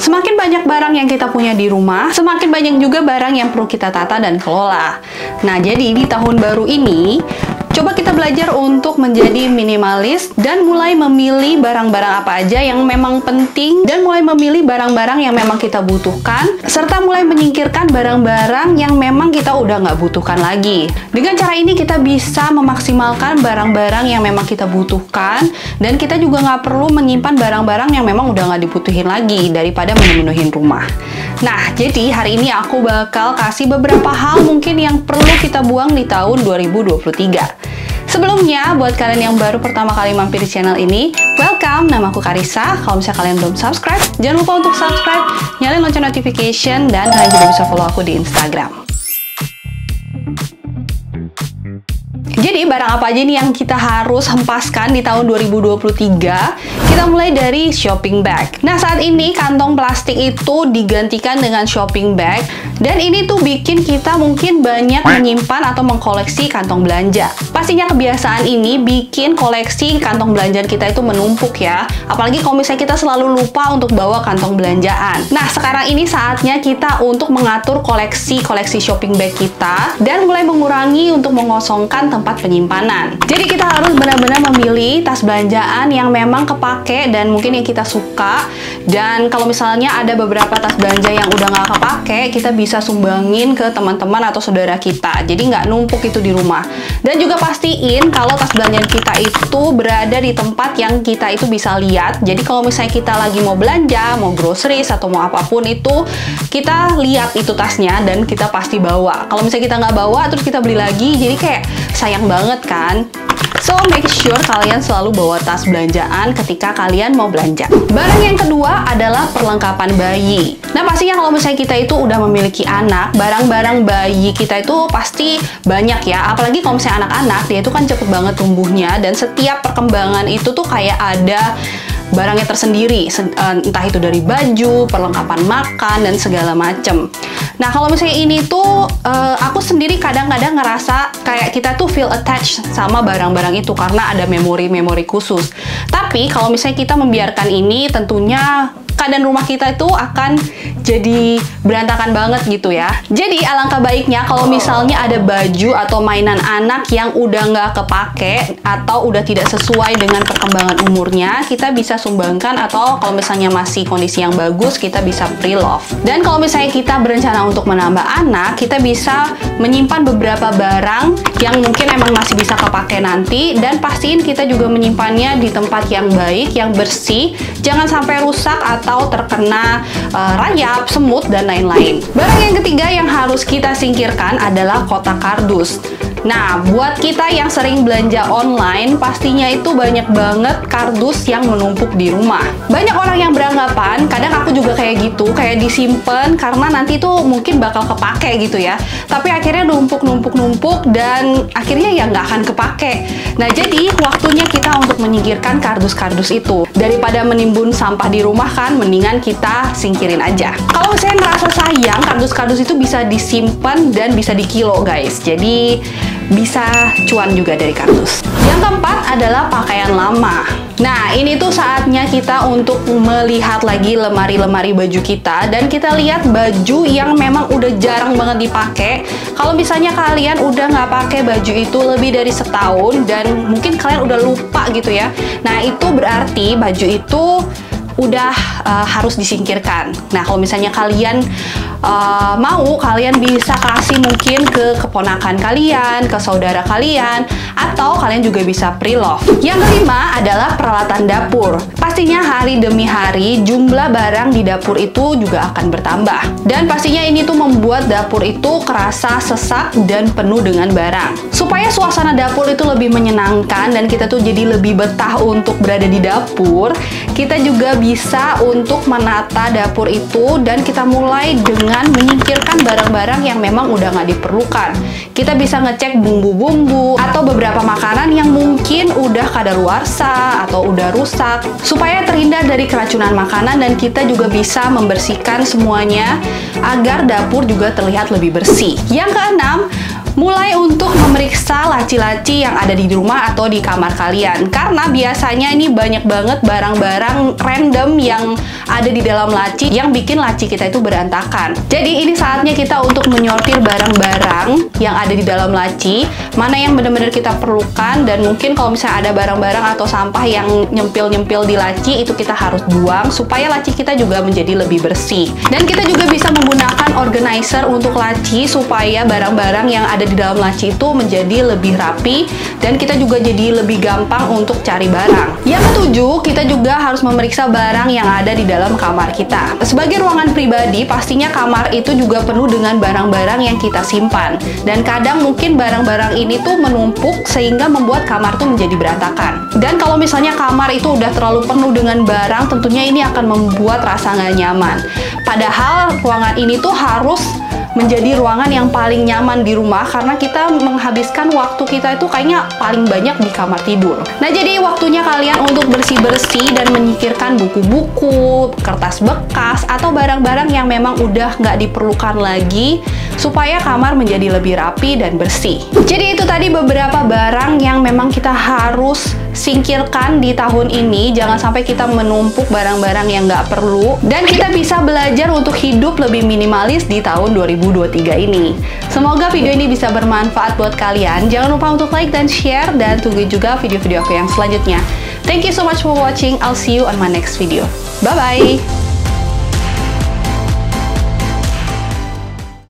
Semakin banyak barang yang kita punya di rumah, semakin banyak juga barang yang perlu kita tata dan kelola. Nah, jadi di tahun baru ini, coba kita belajar untuk menjadi minimalis dan mulai memilih barang-barang apa aja yang memang penting dan mulai memilih barang-barang yang memang kita butuhkan serta mulai menyingkirkan barang-barang yang memang kita udah nggak butuhkan lagi. Dengan cara ini kita bisa memaksimalkan barang-barang yang memang kita butuhkan dan kita juga nggak perlu menyimpan barang-barang yang memang udah nggak dibutuhin lagi daripada memenuhin rumah. Nah, jadi hari ini aku bakal kasih beberapa hal mungkin yang perlu kita buang di tahun 2023. Sebelumnya, buat kalian yang baru pertama kali mampir di channel ini, welcome, nama aku Karissa. Kalau misalnya kalian belum subscribe, jangan lupa untuk subscribe, nyalain lonceng notification, dan kalian juga bisa follow aku di Instagram. Jadi barang apa aja nih yang kita harus hempaskan di tahun 2023? Kita mulai dari shopping bag. Nah, saat ini kantong plastik itu digantikan dengan shopping bag. Dan ini tuh bikin kita mungkin banyak menyimpan atau mengkoleksi kantong belanja. Pastinya kebiasaan ini bikin koleksi kantong belanjaan kita itu menumpuk ya. Apalagi kalau misalnya kita selalu lupa untuk bawa kantong belanjaan. Nah, sekarang ini saatnya kita untuk mengatur koleksi shopping bag kita. Dan mulai mengurangi untuk mengosongkan tempat penyimpanan. Jadi kita harus benar-benar memilih tas belanjaan yang memang kepake dan mungkin yang kita suka. Dan kalau misalnya ada beberapa tas belanja yang udah nggak kepake, kita bisa sumbangin ke teman-teman atau saudara kita. Jadi nggak numpuk itu di rumah. Dan juga pastiin kalau tas belanjaan kita itu berada di tempat yang kita itu bisa lihat. Jadi kalau misalnya kita lagi mau belanja, mau groceries atau mau apapun itu, kita lihat itu tasnya dan kita pasti bawa. Kalau misalnya kita nggak bawa, terus kita beli lagi, jadi kayak sayang banget kan? So, make sure kalian selalu bawa tas belanjaan ketika kalian mau belanja. Barang yang kedua adalah perlengkapan bayi. Nah, pastinya kalau misalnya kita itu udah memiliki anak, barang-barang bayi kita itu pasti banyak ya. Apalagi kalau misalnya anak-anak, dia itu kan cepet banget tumbuhnya dan setiap perkembangan itu tuh kayak ada barangnya tersendiri, entah itu dari baju, perlengkapan makan, dan segala macem. Nah, kalau misalnya ini tuh, aku sendiri kadang-kadang ngerasa kayak kita tuh feel attached sama barang-barang itu karena ada memori-memori khusus. Tapi kalau misalnya kita membiarkan ini, tentunya keadaan rumah kita itu akan jadi berantakan banget gitu ya. Jadi alangkah baiknya kalau misalnya ada baju atau mainan anak yang udah nggak kepake atau udah tidak sesuai dengan perkembangan umurnya, kita bisa sumbangkan atau kalau misalnya masih kondisi yang bagus, kita bisa pre-love. Dan kalau misalnya kita berencana untuk menambah anak, kita bisa menyimpan beberapa barang yang mungkin emang masih bisa kepake nanti dan pastiin kita juga menyimpannya di tempat yang baik, yang bersih, jangan sampai rusak atau terkena rayap, semut, dan lain-lain. Barang yang ketiga yang harus kita singkirkan adalah kotak kardus. Nah, buat kita yang sering belanja online, pastinya itu banyak banget kardus yang menumpuk di rumah. Banyak orang yang beranggapan, kadang aku juga kayak gitu, kayak disimpan karena nanti tuh mungkin bakal kepake gitu ya. Tapi akhirnya numpuk dan akhirnya ya nggak akan kepake. Nah, jadi waktunya kita untuk menyingkirkan kardus-kardus itu. Daripada menimbun sampah di rumah kan, mendingan kita singkirin aja. Kalau saya merasa sayang, kardus-kardus itu bisa disimpan dan bisa dikilo guys. Jadi bisa cuan juga dari kardus. Yang keempat adalah pakaian lama. Nah, ini tuh saatnya kita untuk melihat lagi lemari-lemari baju kita dan kita lihat baju yang memang udah jarang banget dipakai. Kalau misalnya kalian udah nggak pakai baju itu lebih dari setahun dan mungkin kalian udah lupa gitu ya. Nah, itu berarti baju itu udah harus disingkirkan. Nah, kalau misalnya kalian mau, kalian bisa kasih mungkin ke keponakan kalian, ke saudara kalian, atau kalian juga bisa pre-love. Yang kelima adalah peralatan dapur. Pastinya hari demi hari jumlah barang di dapur itu juga akan bertambah. Dan pastinya ini tuh membuat dapur itu kerasa sesak dan penuh dengan barang. Supaya suasana dapur itu lebih menyenangkan dan kita tuh jadi lebih betah untuk berada di dapur, kita juga bisa untuk menata dapur itu dan kita mulai dengan menyingkirkan barang-barang yang memang udah nggak diperlukan. Kita bisa ngecek bumbu-bumbu atau beberapa makanan yang mungkin udah kadaluarsa atau udah rusak supaya terhindar dari keracunan makanan dan kita juga bisa membersihkan semuanya agar dapur juga terlihat lebih bersih. Yang keenam, Mulai untuk memeriksa laci-laci yang ada di rumah atau di kamar kalian. Karena biasanya ini banyak banget barang-barang random yang ada di dalam laci yang bikin laci kita itu berantakan. Jadi ini saatnya kita untuk menyortir barang-barang yang ada di dalam laci, mana yang benar-benar kita perlukan, dan mungkin kalau misalnya ada barang-barang atau sampah yang nyempil-nyempil di laci, itu kita harus buang supaya laci kita juga menjadi lebih bersih. Dan kita juga bisa menggunakan organizer untuk laci supaya barang-barang yang ada di dalam laci itu menjadi lebih rapi dan kita juga jadi lebih gampang untuk cari barang. Yang ketujuh, kita juga harus memeriksa barang yang ada di dalam kamar kita. Sebagai ruangan pribadi, pastinya kamar itu juga penuh dengan barang-barang yang kita simpan. Dan kadang mungkin barang-barang ini tuh menumpuk sehingga membuat kamar tuh menjadi berantakan. Dan kalau misalnya kamar itu udah terlalu penuh dengan barang, tentunya ini akan membuat rasa nggak nyaman. Padahal ruangan ini tuh harus menjadi ruangan yang paling nyaman di rumah karena kita menghabiskan waktu kita itu kayaknya paling banyak di kamar tidur. Nah, jadi waktunya kalian untuk bersih-bersih dan menyingkirkan buku-buku, kertas bekas, atau barang-barang yang memang udah nggak diperlukan lagi supaya kamar menjadi lebih rapi dan bersih. Jadi itu tadi beberapa barang yang memang kita harus singkirkan di tahun ini. Jangan sampai kita menumpuk barang-barang yang nggak perlu, dan kita bisa belajar untuk hidup lebih minimalis di tahun 2023 ini. Semoga video ini bisa bermanfaat buat kalian. Jangan lupa untuk like dan share, dan tungguin juga video-video aku yang selanjutnya. Thank you so much for watching. I'll see you on my next video. Bye-bye!